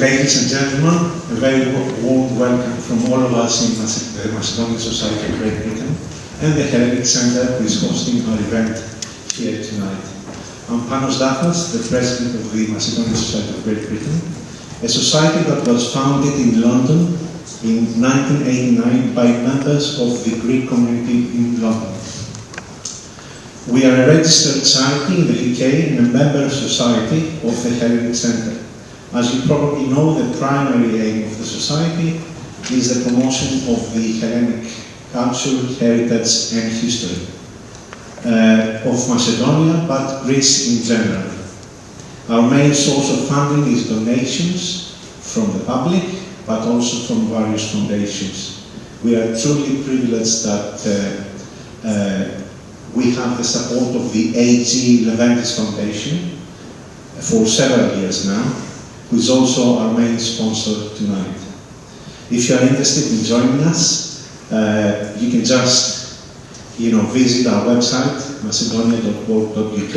Ladies and gentlemen, a very warm welcome from all of us in the Macedonian Society of Great Britain and the Hellenic Centre, who is hosting our event here tonight. I'm Papasifakis, the President of the Macedonian Society of Great Britain, a society that was founded in London in 1989 by members of the Greek community in London. We are a registered society in the UK and a member society of the Hellenic Centre. As you probably know, the primary aim of the society is the promotion of the Hellenic culture, heritage and history of Macedonia, but Greece in general. Our main source of funding is donations from the public, but also from various foundations. We are truly privileged that we have the support of the A.G. Leventis Foundation for several years now, who is also our main sponsor tonight. If you are interested in joining us, you can just visit our website, macedonia.org.uk,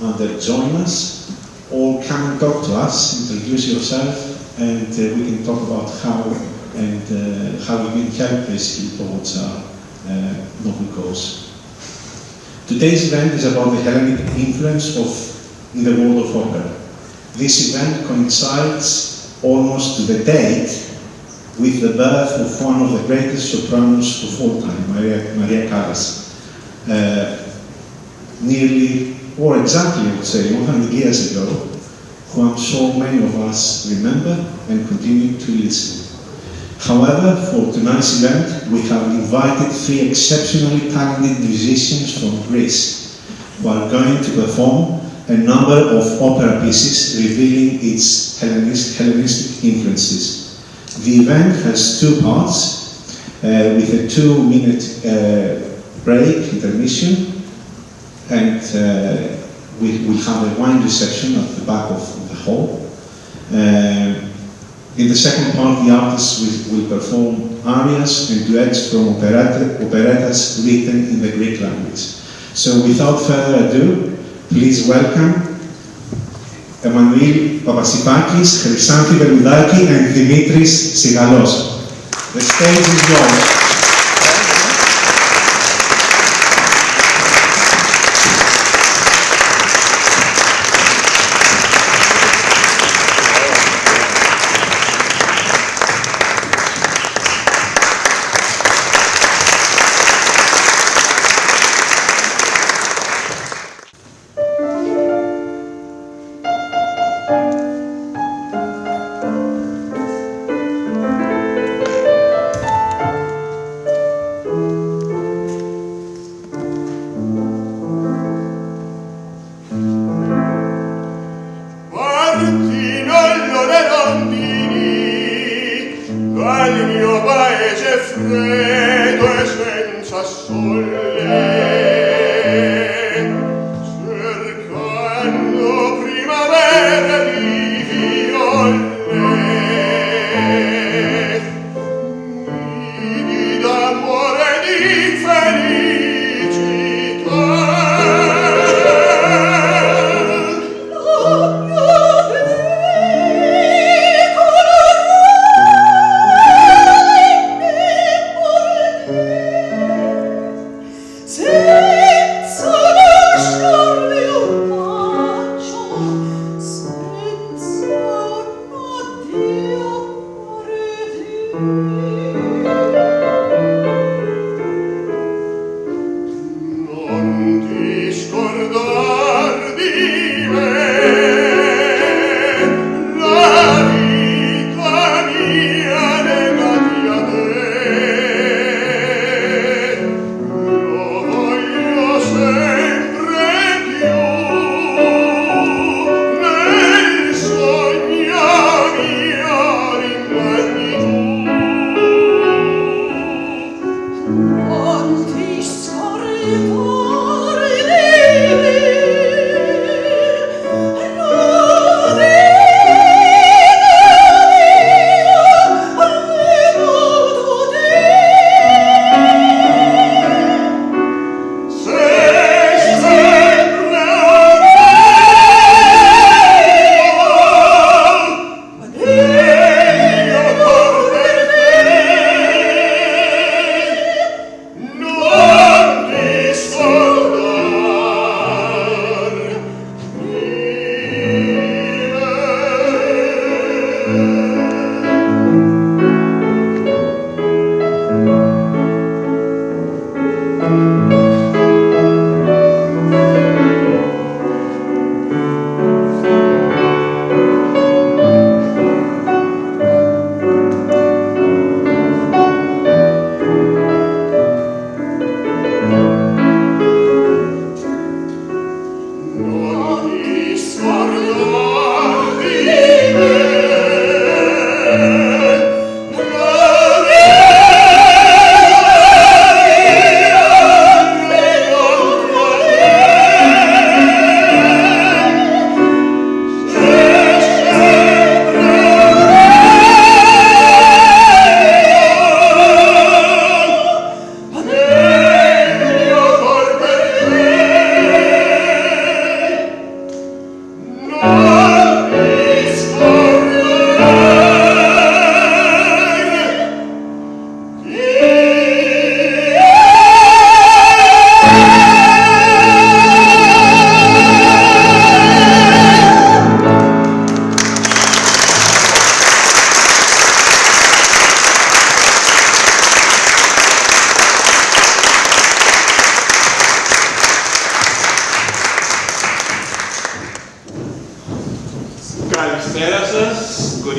under Join Us, or come and talk to us, introduce yourself, and we can talk about how we can help basically towards our noble cause. Today's event is about the Hellenic influence in the world of opera. This event coincides almost to the date with the birth of one of the greatest sopranos of all time, Maria Callas. Nearly, or exactly I would say, 100 years ago, who I'm sure many of us remember and continue to listen. However, for tonight's event, we have invited three exceptionally talented musicians from Greece who are going to perform a number of opera pieces revealing its Hellenistic influences. The event has two parts, with a 2-minute break, intermission, and we'll have a wine reception at the back of the hall. In the second part, the artists will perform arias and duets from operettas written in the Greek language. So without further ado, please welcome Manolis, Papasifakis, Chrisanthi, Valoudaki, and Dimitris, Sigalos. The stage is yours.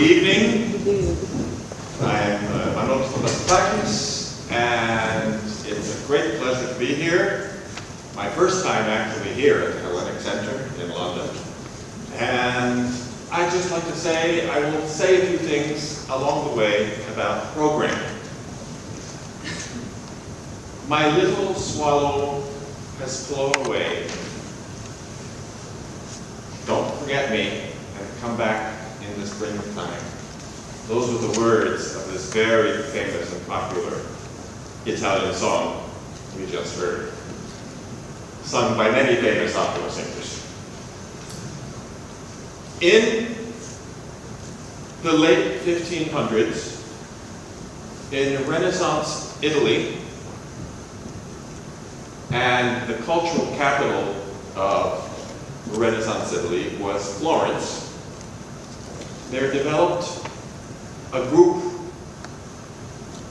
evening. I'm Manolis Papasifakis, and it's a great pleasure to be here. My first time actually here at the Hellenic Centre in London. And I'd just like to say, I will say a few things along the way about programming. My little swallow has flown away. Don't forget me and come back in the springtime. Those were the words of this very famous and popular Italian song we just heard, sung by many famous opera singers. In the late 1500s, in Renaissance Italy, and the cultural capital of Renaissance Italy was Florence, there developed a group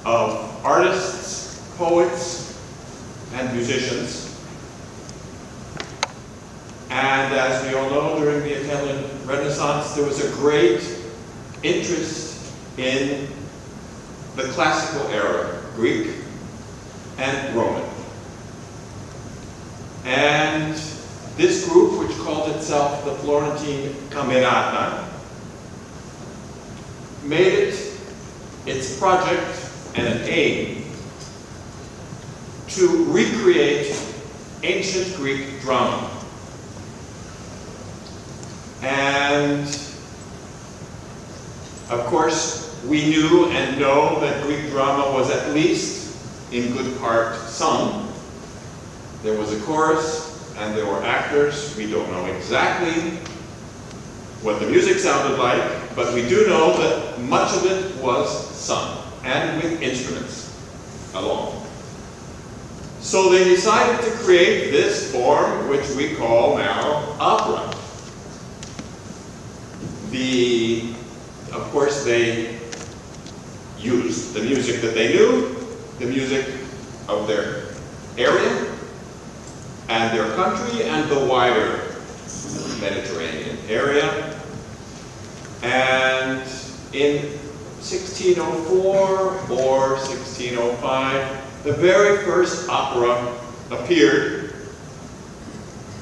of artists, poets, and musicians. And as we all know, during the Italian Renaissance, there was a great interest in the classical era, Greek and Roman. And this group, which called itself the Florentine Camerata, made it its project and an aim to recreate ancient Greek drama. And of course, we knew and know that Greek drama was at least in good part sung. There was a chorus and there were actors. We don't know exactly what the music sounded like, but we do know that much of it was sung, and with instruments along. So they decided to create this form, which we call now opera. Of course, they used the music that they knew, the music of their area, and their country, and the wider Mediterranean area. And in 1604 or 1605, the very first opera appeared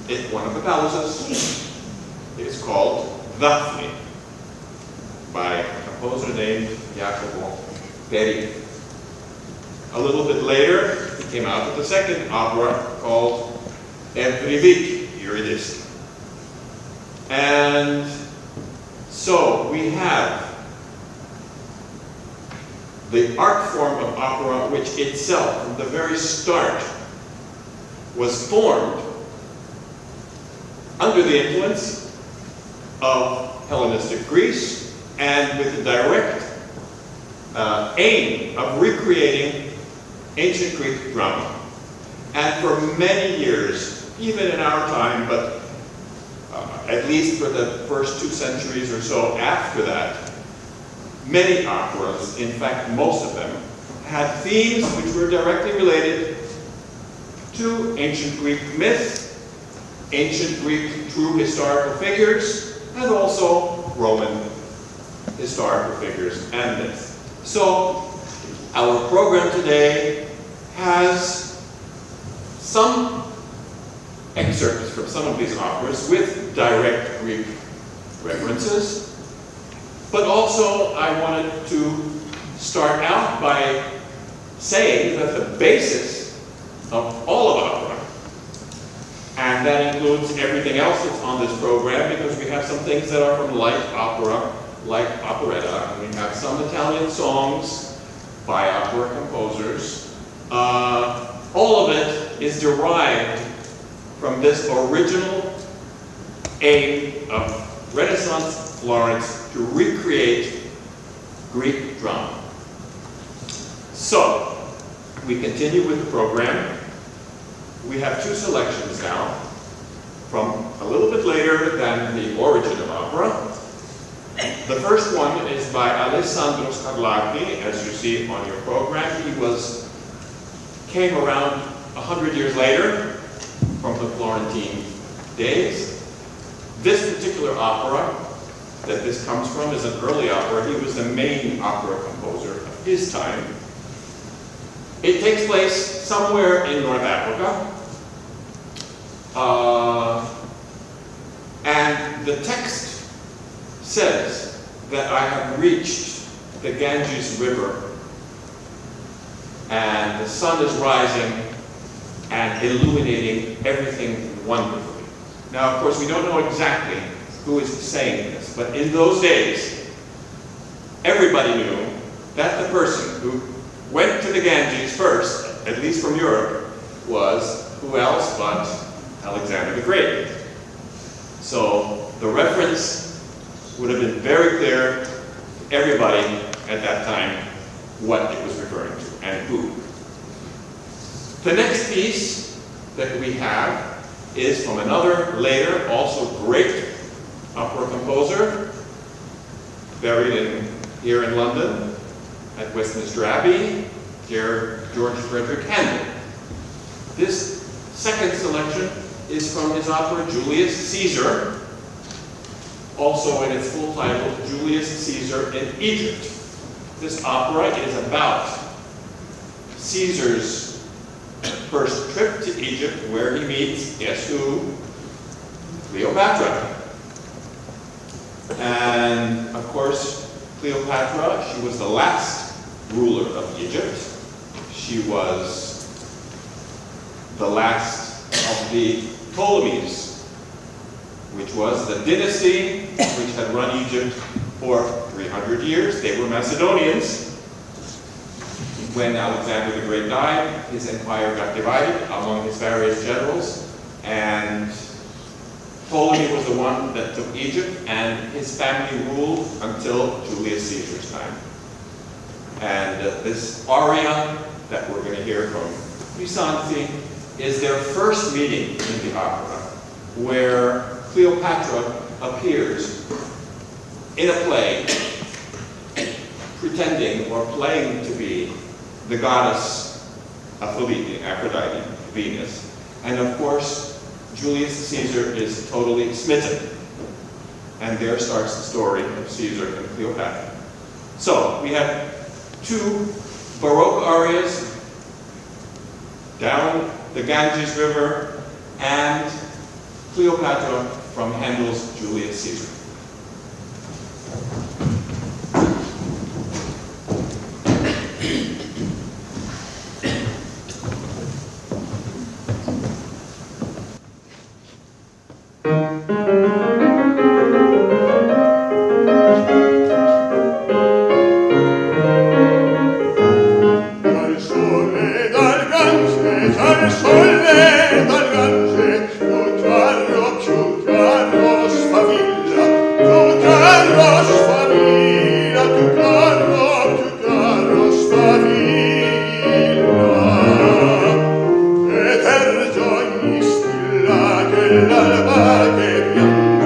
in one of the palaces. It's called Daphne, by a composer named Jacopo Peri. A little bit later, he came out with the second opera called Evriviki, Eurydice. And so we have the art form of opera, which itself, from the very start, was formed under the influence of Hellenistic Greece and with the direct aim of recreating ancient Greek drama. And for many years, even in our time, but at least for the first 2 centuries or so after that, many operas, in fact most of them, had themes which were directly related to ancient Greek myth, ancient Greek true historical figures, and also Roman historical figures and myths. So our program today has some excerpts from some of these operas with direct Greek references, but also I wanted to start out by saying that the basis of all of opera, and that includes everything else that's on this program, because we have some things that are from light opera, like operetta, and we have some Italian songs by opera composers. All of it is derived from this original aim of Renaissance Florence to recreate Greek drama. So, we continue with the program. We have 2 selections now, from a little bit later than the origin of opera. The first one is by Alessandro Scarlatti, as you see on your program. He came around 100 years later from the Florentine days. This particular opera that this comes from is an early opera. He was the main opera composer of his time. It takes place somewhere in North Africa. And the text says that I have reached the Ganges River and the sun is rising and illuminating everything wonderfully. Now, of course, we don't know exactly who is saying this, but in those days, everybody knew that the person who went to the Ganges first, at least from Europe, was who else but Alexander the Great. So the reference would have been very clear to everybody at that time what it was referring to and who. The next piece that we have is from another later, also great opera composer, buried here in London at Westminster Abbey, George Frederick Handel. This second selection is from his opera Julius Caesar, also in its full title, Julius Caesar in Egypt. This opera is about Caesar's first trip to Egypt, where he meets, guess who? Cleopatra. And of course, Cleopatra, she was the last ruler of Egypt. She was the last of the Ptolemies, which was the dynasty which had run Egypt for 300 years. They were Macedonians. When Alexander the Great died, his empire got divided among his various generals, and Ptolemy was the one that took Egypt, and his family ruled until Julius Caesar's time. And this aria that we're going to hear from Chrisanthi is their first meeting in the opera, where Cleopatra appears in a play pretending or playing to be the goddess Aphrodite, Venus. And of course, Julius Caesar is totally smitten. And there starts the story of Caesar and Cleopatra. So we have two Baroque arias, down the Ganges River, and Cleopatra from Handel's Julius Caesar. L'alba che piange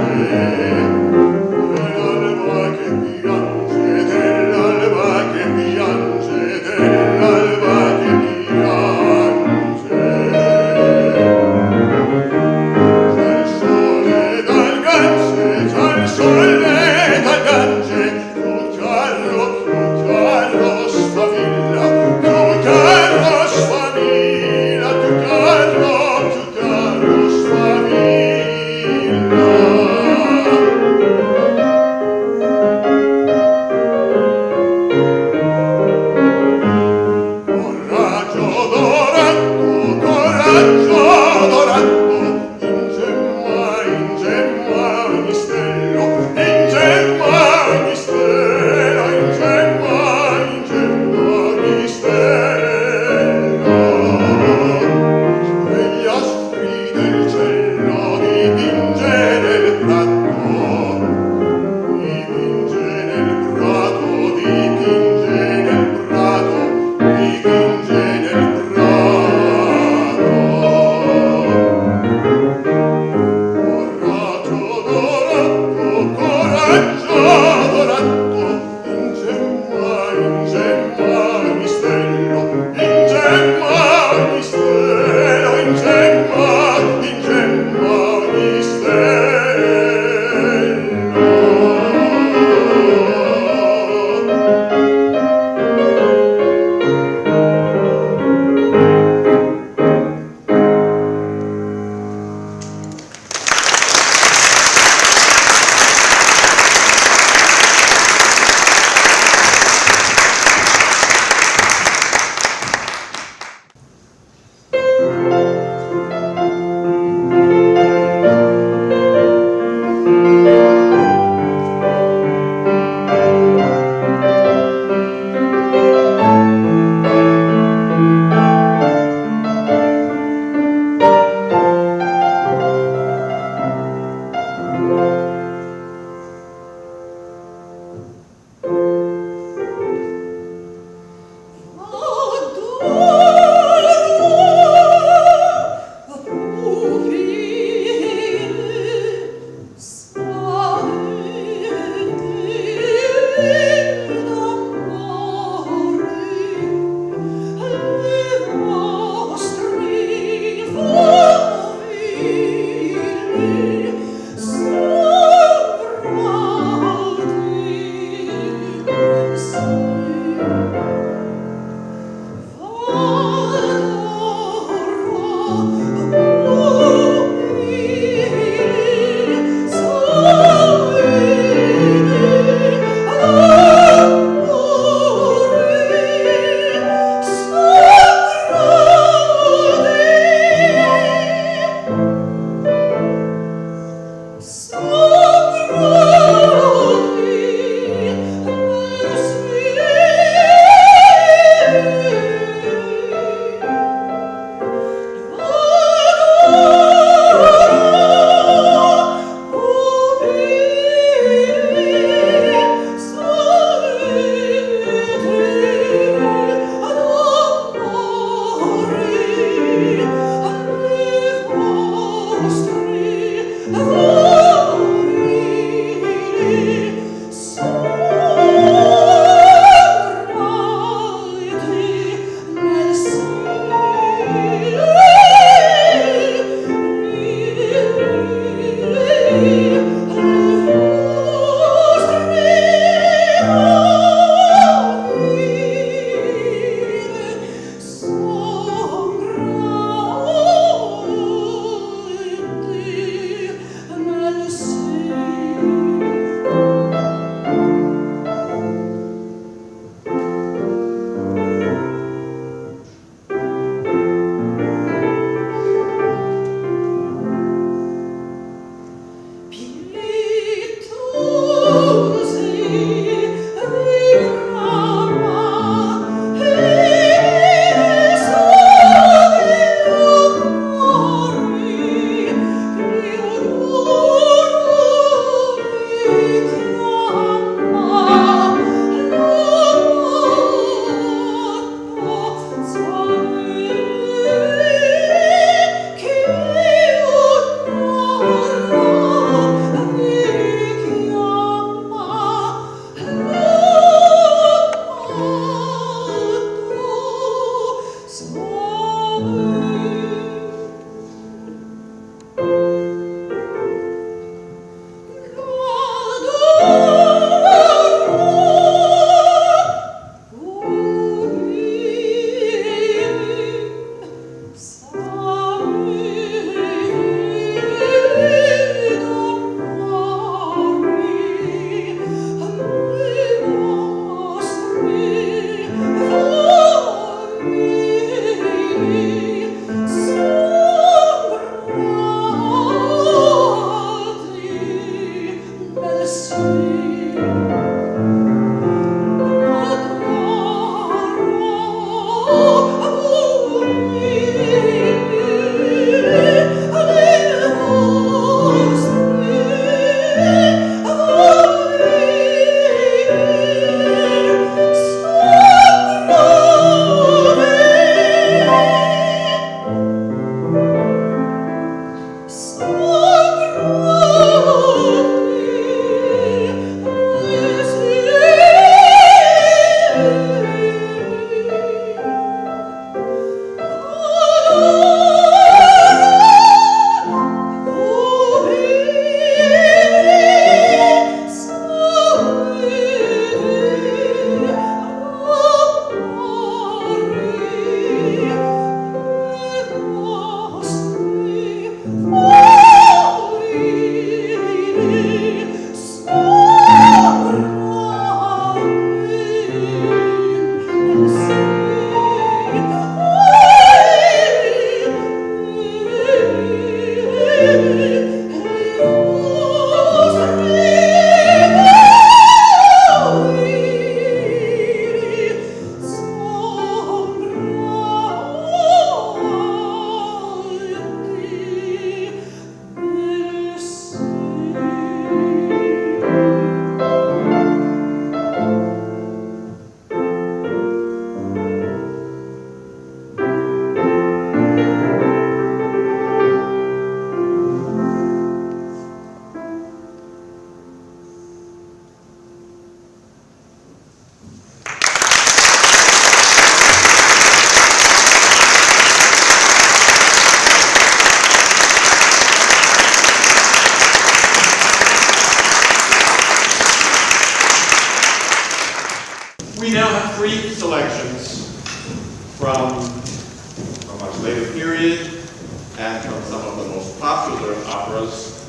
popular operas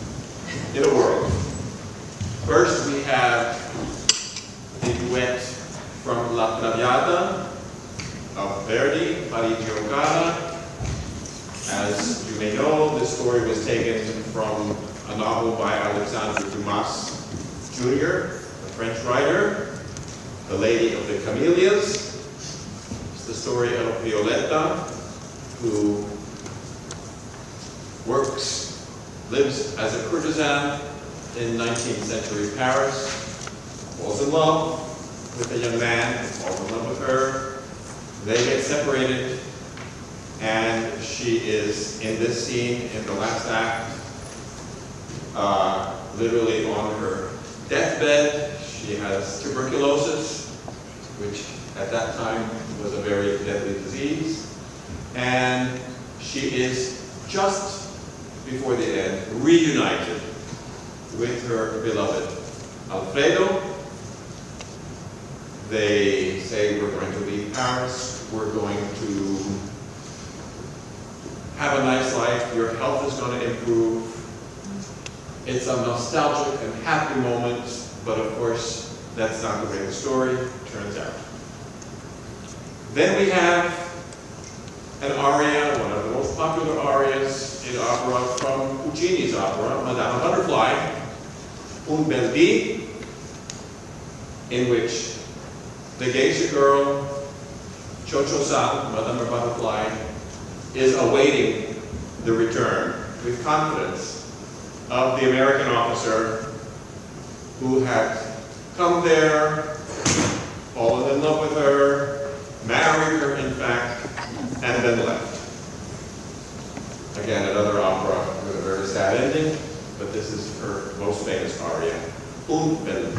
in the world. First, we have the duet from La Traviata of Verdi, Parigi Cara. As you may know, this story was taken from a novel by Alexandre Dumas Jr., a French writer, The Lady of the Camellias. It's the story of Violetta, who lives as a courtesan in 19th century Paris, falls in love with a young man who falls in love with her. They get separated, and she is in this scene in the last act, literally on her deathbed. She has tuberculosis, which at that time was a very deadly disease, and she is just before the end reunited with her beloved Alfredo. They say, we're going to leave Paris, we're going to have a nice life, your health is going to improve. It's a nostalgic and happy moment, but of course, that's not the way the story turns out. Then we have an aria, one of the most popular arias in opera from Puccini's opera, Madame Butterfly, Un bel dì, in which the geisha girl, Cho-Cho-san, Madame Butterfly, is awaiting the return with confidence of the American officer who had come there, fallen in love with her, married her in fact, and then left. Again, another opera with a very sad ending, but this is her most famous aria, Un bel dì.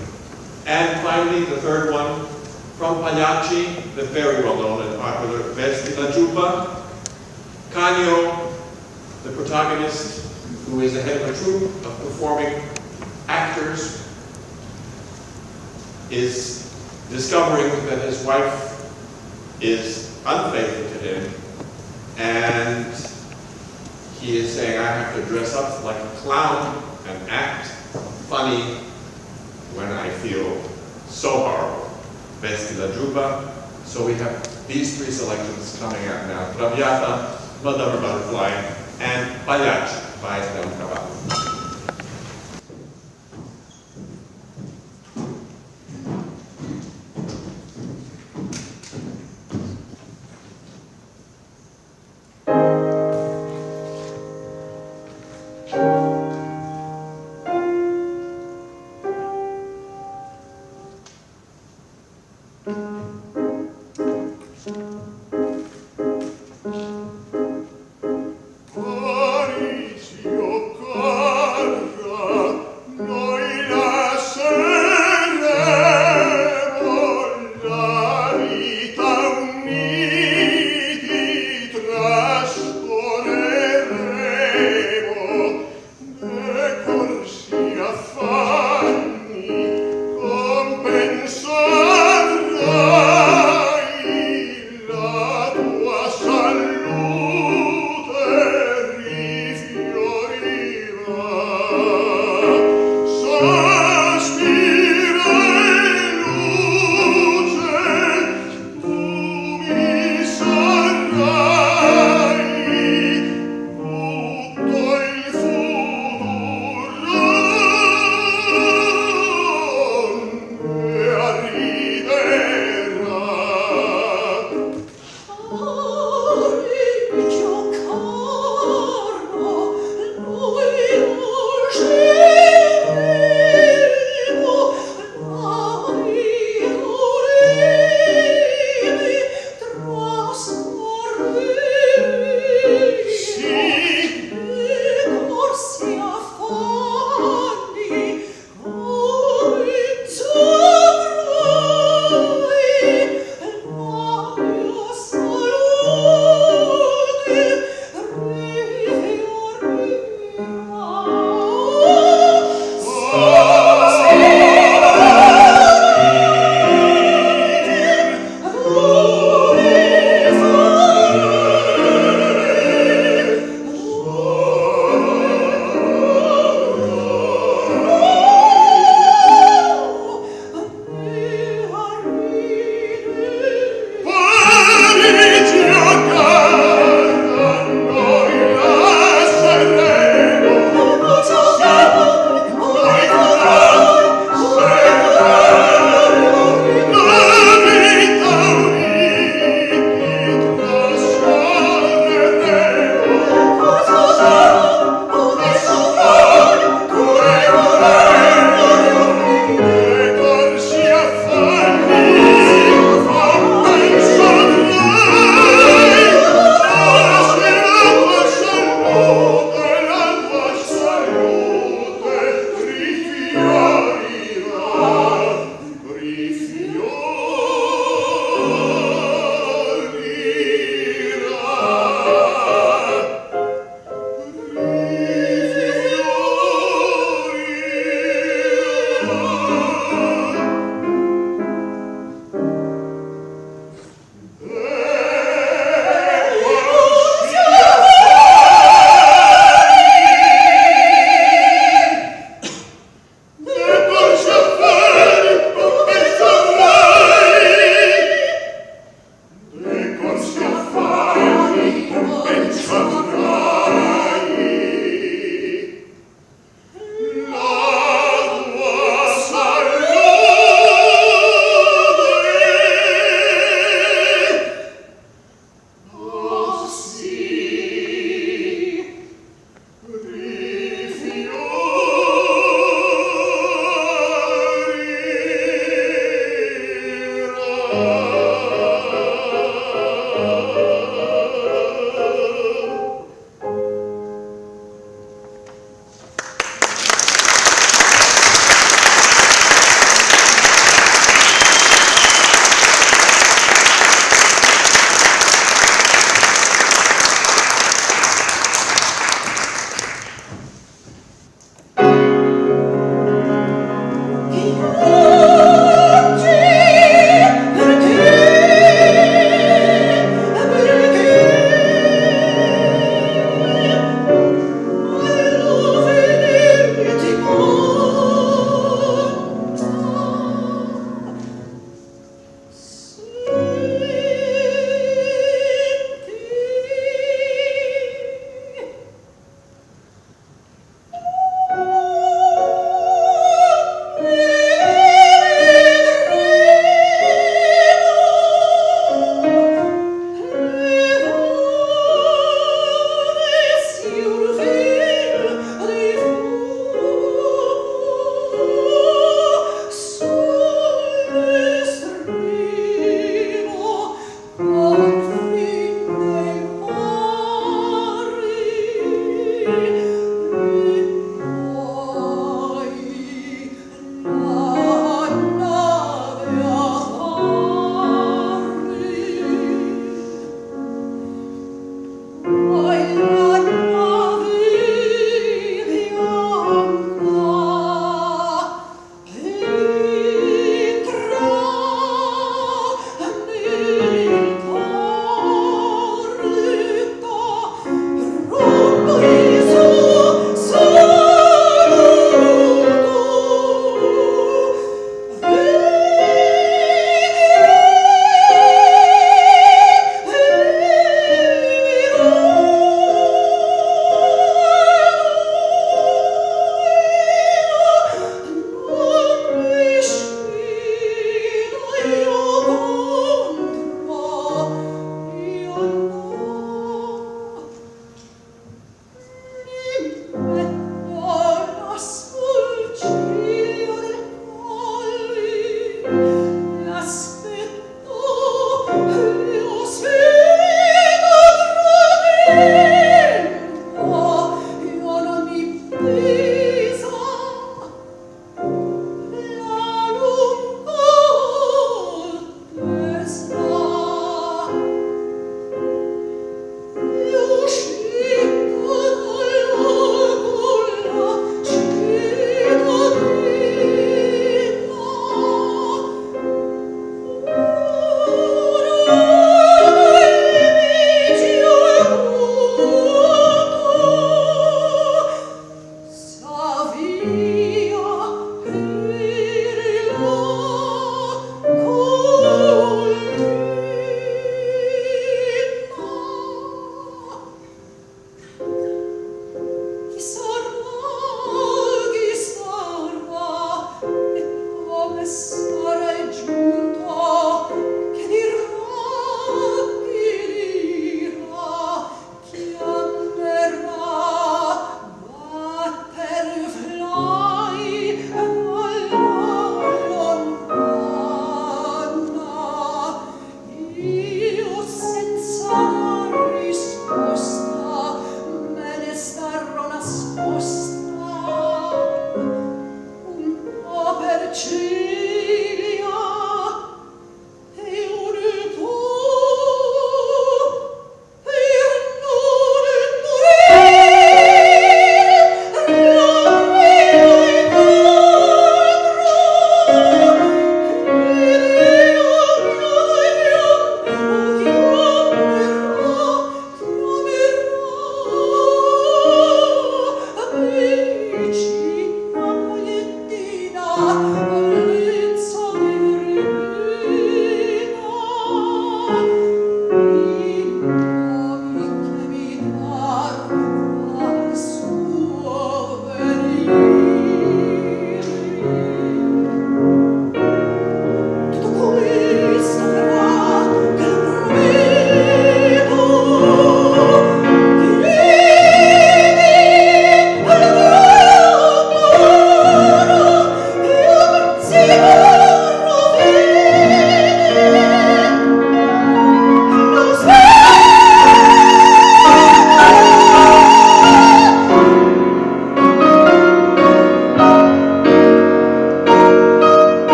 And finally, the third one, from Pagliacci, the very well-known and popular Vesti la Giubba. Canio, the protagonist, who is the head of a troupe of performing actors, is discovering that his wife is unfaithful to him, and he is saying, I have to dress up like a clown and act funny when I feel so horrible. Vesti la Giubba. So we have these three selections coming out now. Traviata, Madame Butterfly, and Pagliacci by Leoncavallo.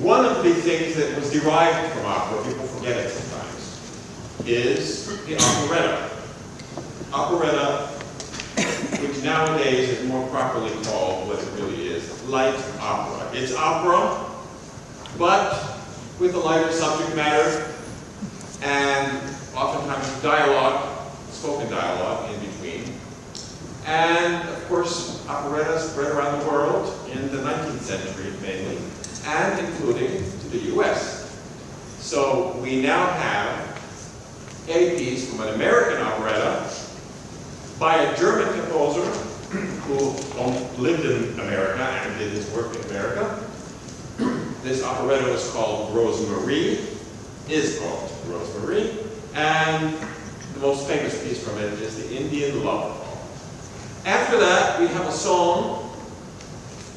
One of the things that was derived from opera, people forget it sometimes, is the operetta. Operetta, which nowadays is more properly called what it really is, light opera. It's opera, but with a lighter subject matter and oftentimes dialogue, spoken dialogue in between. And of course, operettas spread around the world in the 19th century mainly, and including to the US. So we now have a piece from an American operetta by a German composer who lived in America and did his work in America. This operetta was called Rosemarie, is called Rosemarie, and the most famous piece from it is the Indian Love Call. After that, we have a song,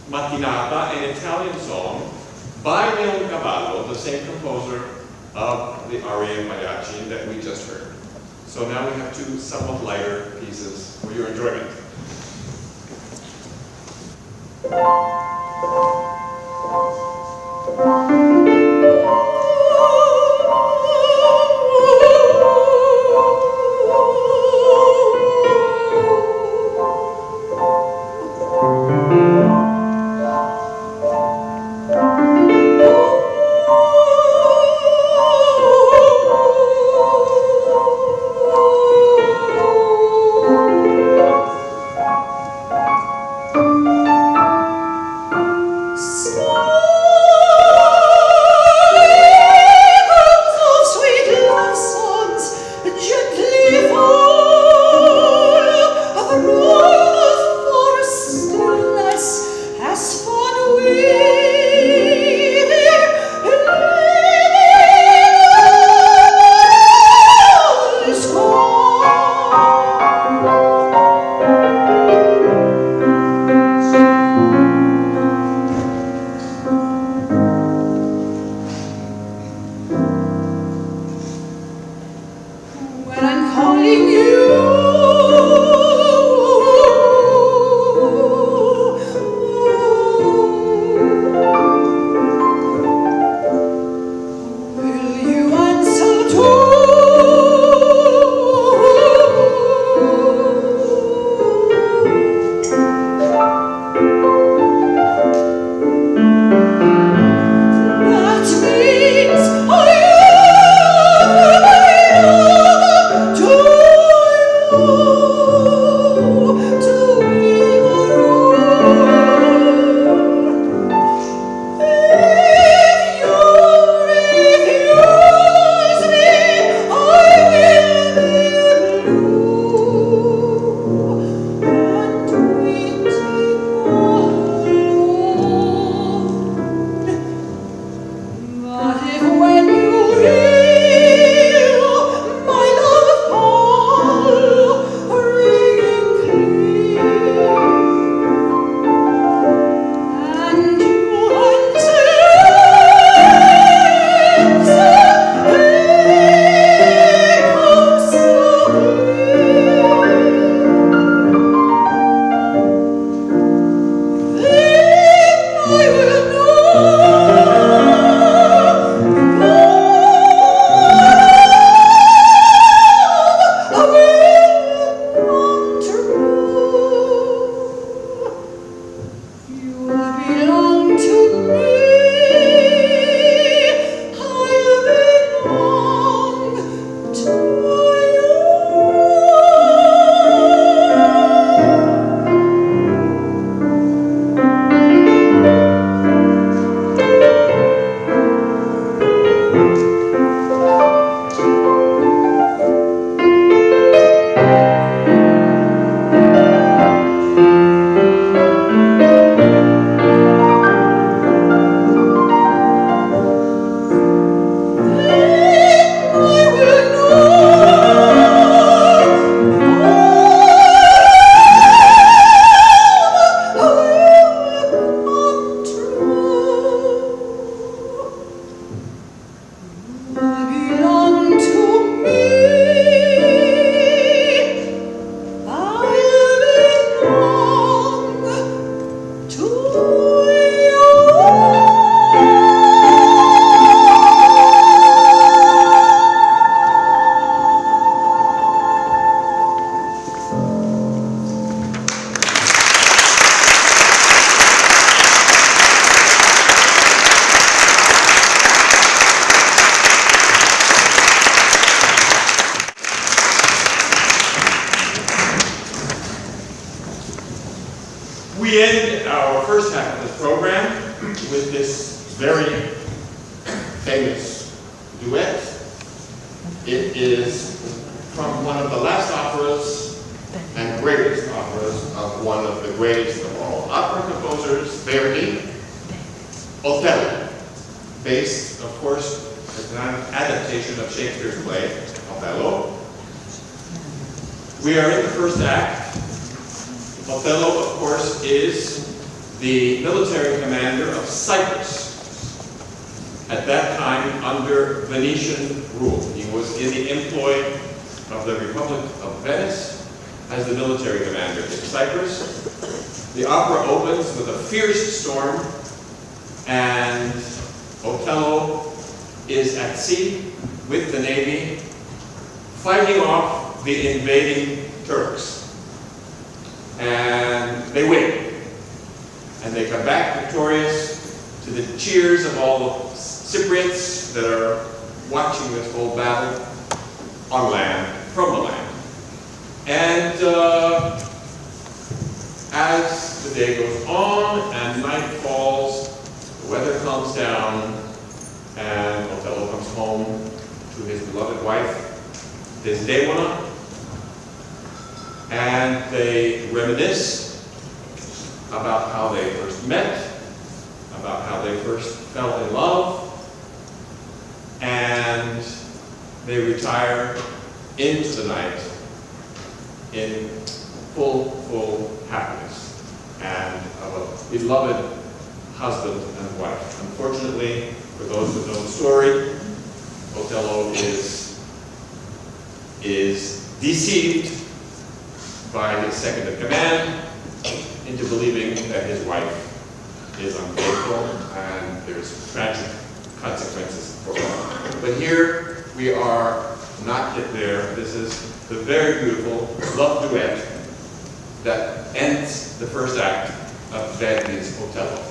Mattinata, an Italian song, by Leoncavallo, the same composer of the aria Mariachi that we just heard. So now we have two somewhat lighter pieces for your enjoyment. So first half of this program with this very famous duet. It is from one of the last operas and greatest operas of one of the greatest of all opera composers, Verdi, Othello, based, of course, as an adaptation of Shakespeare's play, Othello. We are in the first act. Othello, of course, is the military commander of Cyprus, at that time under Venetian rule. He was in the employ of the Republic of Venice as the military commander in Cyprus. The opera opens with a fierce storm, and Othello is at sea with the navy, fighting off the invading Turks. And they win. And they come back victorious to the cheers of all the Cypriots that are watching this whole battle on land, from the land. And as the day goes on and night falls, the weather calms down, and Othello comes home to his beloved wife, Desdemona, and they reminisce about how they first met, about how they first fell in love, and they retire into the night in full happiness and of a beloved husband and wife. Unfortunately, for those who know the story, Othello is deceived by his second in command into believing that his wife is unfaithful, and there's tragic consequences for all. But here we are not yet there. This is the very beautiful love duet that ends the first act of Verdi's Othello.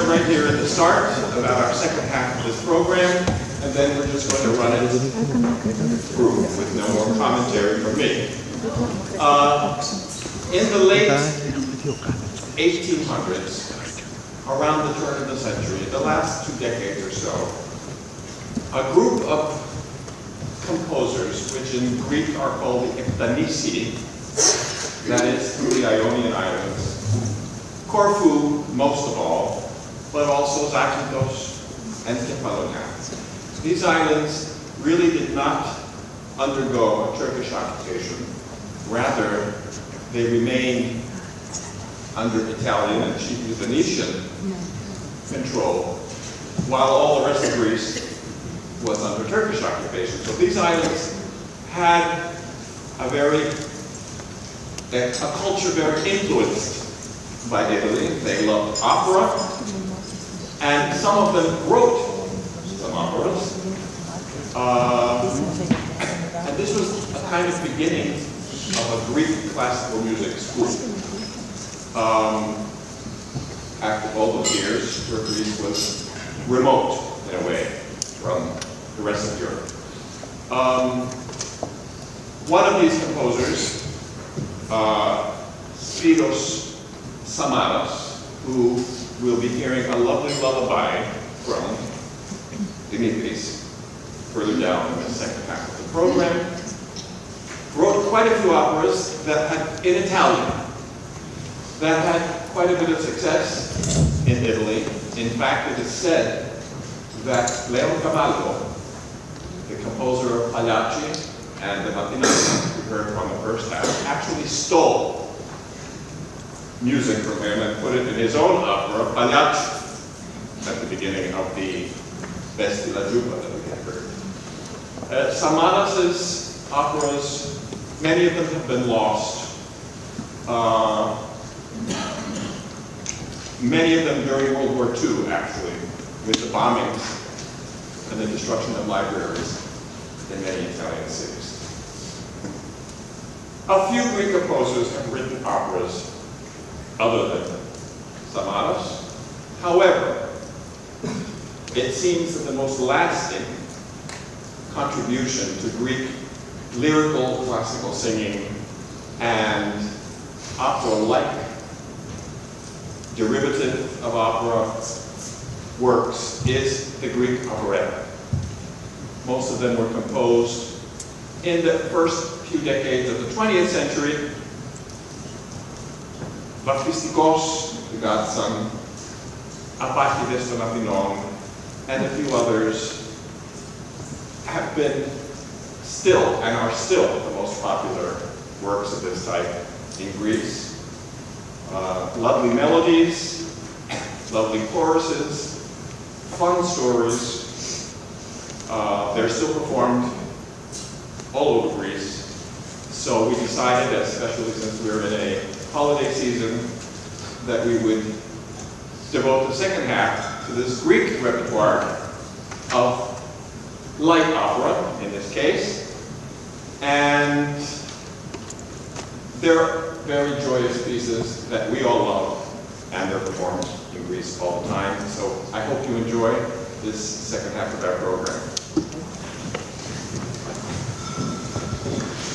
right here at the start about our second half of this program, and then we're just going to run it through with no more commentary from me. In the late 1800s, around the turn of the century, the last 2 decades or so, a group of composers, which in Greek are called the Ektanisi, that is through the Ionian Islands, Corfu most of all, but also Zakynthos and Kefalonia. These islands really did not undergo a Turkish occupation. Rather, they remained under Italian and chiefly Venetian control, while all the rest of Greece was under Turkish occupation. So these islands had a culture very influenced by Italy. They loved opera, and some of them wrote some operas. And this was a kind of beginning of a Greek classical music school. After all those years, where Greece was remote, in a way, from the rest of Europe. One of these composers, Spiros Samaras, who we'll be hearing a lovely lullaby from Dimitris further down in the second half of the program, wrote quite a few operas that had, in Italian, that had quite a bit of success in Italy. In fact, it is said that Leoncavallo, the composer of Pagliacci and the Mattinata, we heard from the first half, actually stole music from him and put it in his own opera, Pagliacci, at the beginning of the Vesti la Giubba that we had heard. Samaras's operas, many of them have been lost. Many of them during World War II, actually, with the bombings and the destruction of libraries in many Italian cities. A few Greek composers have written operas other than Samaras. However, it seems that the most lasting contribution to Greek lyrical classical singing and opera-like derivative of opera works is the Greek operetta. Most of them were composed in the first few decades of the 20th century. Papasifakis, the godson, Apachides των Athinon, and a few others have been still and are still the most popular works of this type in Greece. Lovely melodies, lovely choruses, fun stories. They're still performed all over Greece. So we decided, especially since we're in a holiday season, that we would devote the second half to this Greek repertoire of light opera, in this case. And they're very joyous pieces that we all love, and they're performed in Greece all the time. So I hope you enjoy this second half of our program. Thank you.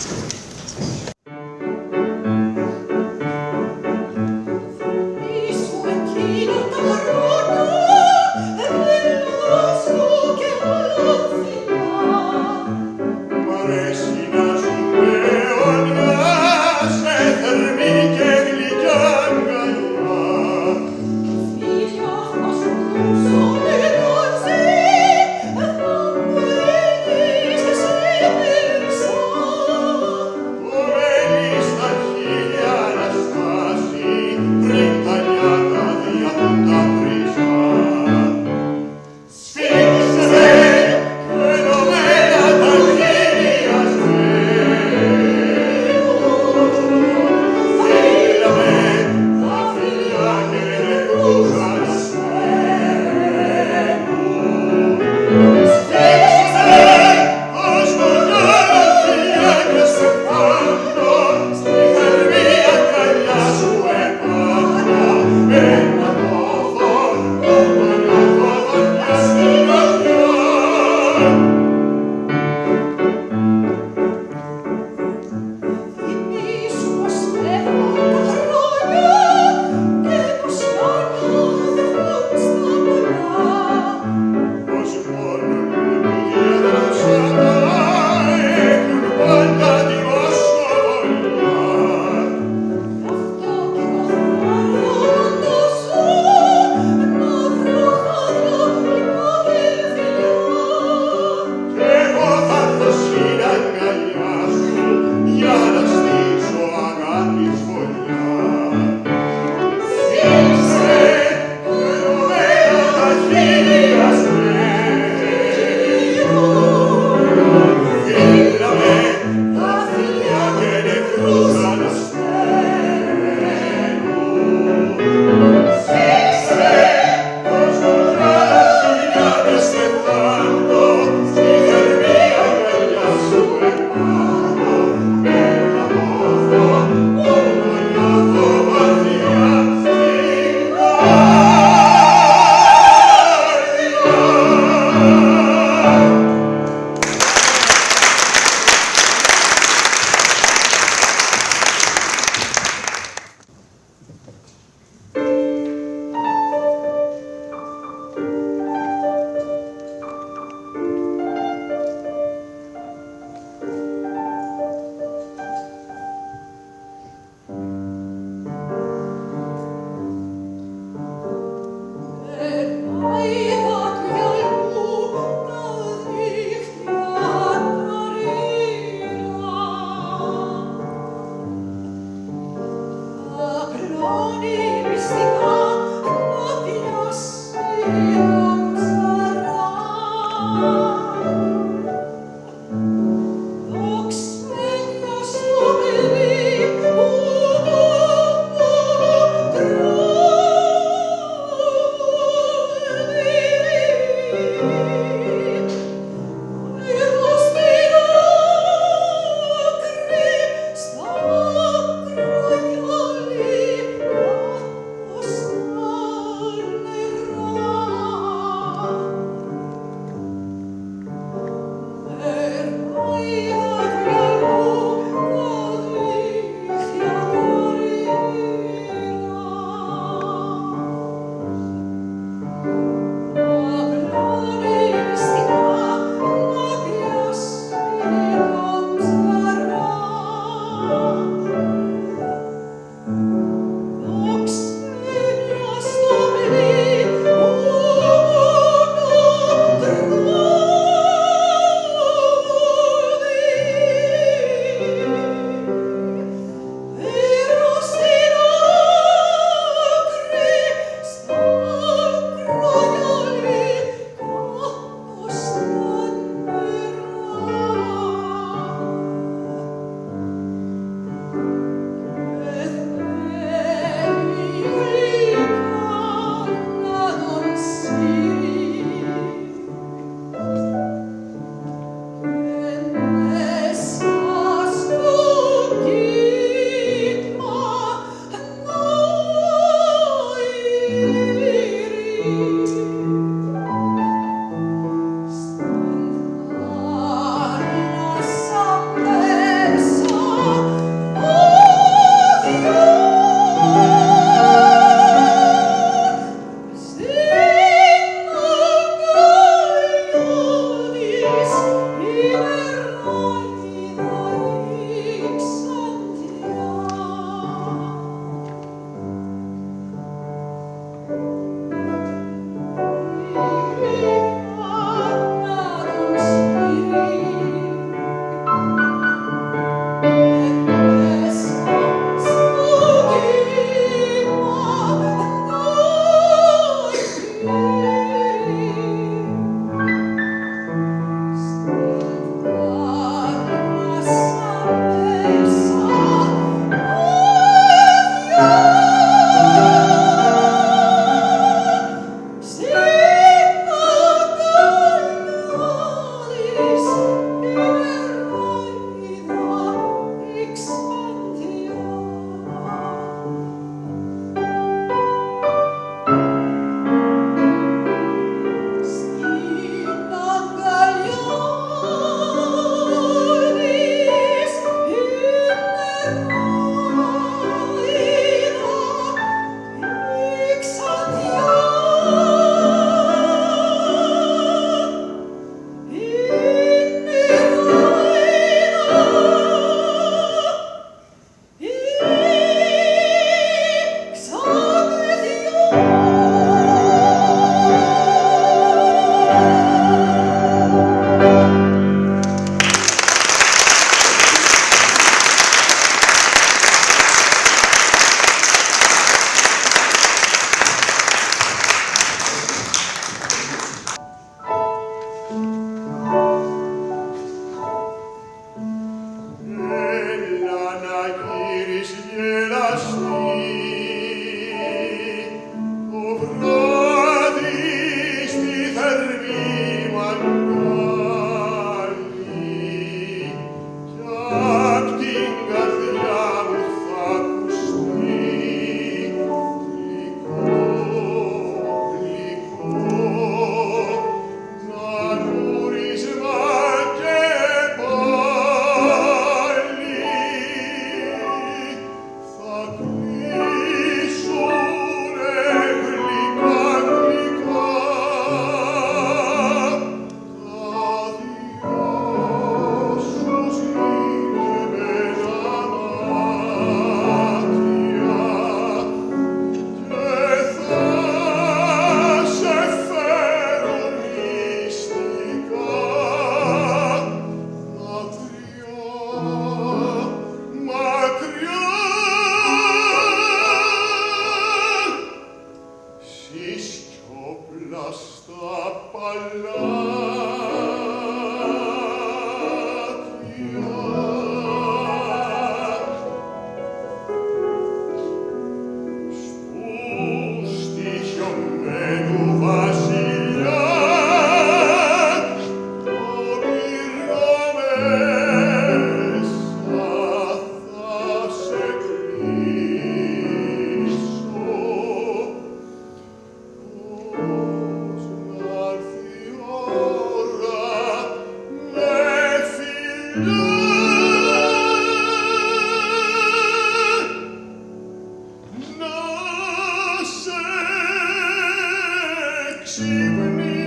Ξύπνη